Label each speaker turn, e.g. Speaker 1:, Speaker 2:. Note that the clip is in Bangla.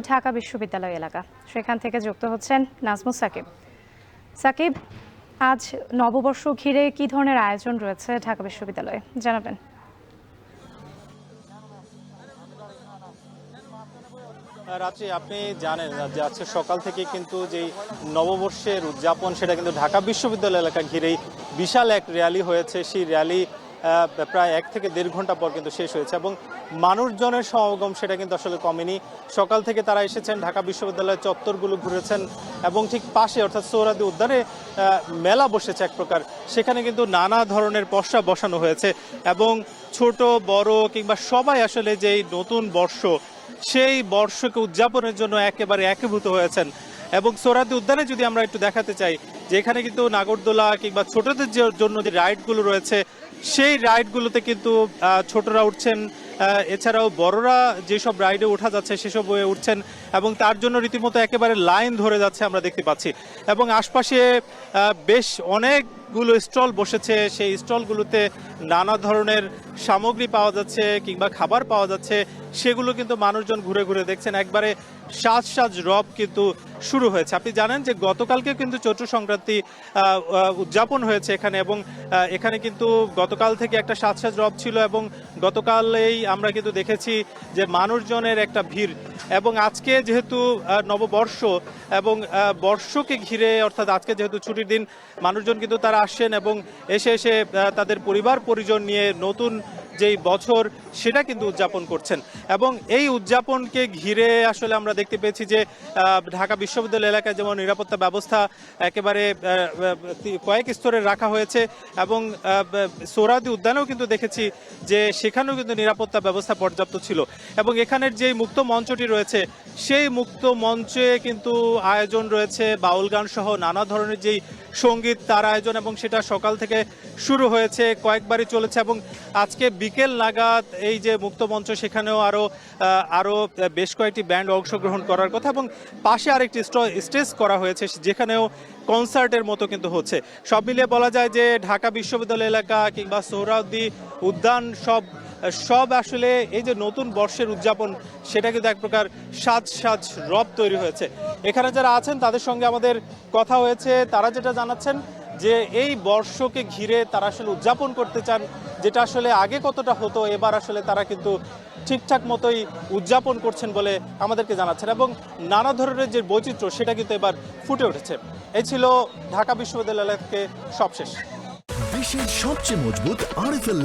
Speaker 1: ঢাকা বিশ্ববিদ্যালয় এলাকা, সেখান থেকে যুক্ত হচ্ছেন নাজমুস সাকিব। সাকিব, আজ নববর্ষ ঘিরে কি ধরনের আয়োজন রয়েছে ঢাকা বিশ্ববিদ্যালয়ে জানাবেন?
Speaker 2: রাত্রি, আপনি জানেন যে আজকে সকাল থেকে কিন্তু যেই নববর্ষের উদযাপন সেটা কিন্তু ঢাকা বিশ্ববিদ্যালয় এলাকা ঘিরেই বিশাল এক র্যালি হয়েছে। সেই র্যালি প্রায় 1 থেকে 1.5 ঘন্টা পর কিন্তু শেষ হয়েছে এবং মানুষজনের সমাগম সেটা কিন্তু আসলে কমেনি। সকাল থেকে তারা এসেছেন, ঢাকা বিশ্ববিদ্যালয়ের চত্বরগুলো ঘুরেছেন এবং ঠিক পাশে অর্থাৎ সোহরাওয়ার্দী উদ্যানে মেলা বসেছে এক প্রকার। সেখানে কিন্তু নানা ধরনের পসরা বসানো হয়েছে এবং ছোট বড় কিংবা সবাই আসলে যেই নতুন বর্ষ সেই বর্ষকে উদযাপনের জন্য একেবারে একীভূত হয়েছেন। এবং সোহরাওয়ার্দী উদ্যানে যদি আমরা একটু দেখাতে চাই যে এখানে কিন্তু নাগরদোলা কিংবা ছোটদের জন্য যে রাইডগুলো রয়েছে সেই রাইডগুলোতে কিন্তু ছোটরা উঠছেন, এছাড়াও বড়রা যেসব রাইডে ওঠা যাচ্ছে সেসব উঠছেন এবং তার জন্য রীতিমতো একেবারে লাইন ধরে যাচ্ছে আমরা দেখতে পাচ্ছি। এবং আশপাশে বেশ অনেকগুলো স্টল বসেছে, সেই স্টলগুলোতে নানা ধরনের সামগ্রী পাওয়া যাচ্ছে কিংবা খাবার পাওয়া যাচ্ছে, সেগুলো কিন্তু মানুষজন ঘুরে ঘুরে দেখছেন। একবারে সাজ সাজ রব কিন্তু শুরু হয়েছে। আপনি জানেন যে গতকালকে কিন্তু চৈত্র সংক্রান্তি উদযাপন হয়েছে এখানে এবং এখানে কিন্তু গতকাল থেকে একটা সাজ সাজ রব ছিল এবং গতকালেই আমরা কিন্তু দেখেছি যে মানুষজনের একটা ভিড়। এবং আজকে যেহেতু নববর্ষ এবং বর্ষকে ঘিরে অর্থাৎ আজকে যেহেতু ছুটির দিন, মানুষজন কিন্তু তারা আসছেন এবং এসে তাদের পরিবার পরিজন নিয়ে নতুন যেই বছর সেটা কিন্তু উদযাপন করছেন। এবং এই উদযাপনকে ঘিরে আসলে আমরা দেখতে পেয়েছি যে ঢাকা বিশ্ববিদ্যালয় এলাকায় যেমন নিরাপত্তা ব্যবস্থা একেবারে কয়েক স্তরে রাখা হয়েছে এবং সোহরাওয়ার্দী উদ্যানেও কিন্তু দেখেছি যে সেখানেও কিন্তু নিরাপত্তা ব্যবস্থা পর্যাপ্ত ছিল। এবং এখানের যেই মুক্ত মঞ্চটি রয়েছে সেই মুক্ত মঞ্চে কিন্তু আয়োজন রয়েছে বাউল গান সহ নানা ধরনের যেই সঙ্গীত তার আয়োজন এবং সেটা সকাল থেকে শুরু হয়েছে, কয়েকবারই চলেছে এবং আজকে বিকেল নাগাদ এই যে মুক্ত মঞ্চ সেখানেও আরো বেশ কয়েকটি ব্যান্ড অংশগ্রহণ করার কথা এবং পাশে আরেকটি স্টেজ করা হয়েছে যেখানেও কনসার্টের মতো কিন্তু হচ্ছে। সব মিলিয়ে বলা যায় যে ঢাকা বিশ্ববিদ্যালয় এলাকা কিংবা সোহরাওয়ার্দী উদ্যান সব আসলে এই যে নতুন বর্ষের উদযাপন সেটা কিন্তু এক প্রকার সাজ সাজ রব তৈরি হয়েছে। এখানে যারা আছেন তাদের সঙ্গে আমাদের কথা হয়েছে, তারা যেটা জানাচ্ছেন যে এই বর্ষকে ঘিরে তারা আসলে উদযাপন করতে চান, যেটা আসলে আগে কতটা হতো এবার আসলে তারা কিন্তু ঠিকঠাক মতোই উদযাপন করছেন বলে আমাদেরকে জানাচ্ছেন এবং নানা ধরনের যে বৈচিত্র্য সেটা কিন্তু এবার ফুটে উঠেছে। এই ছিল ঢাকা বিশ্ববিদ্যালয় থেকে সবশেষ।
Speaker 3: বিশ্বের সবচেয়ে মজবুত আরএফএল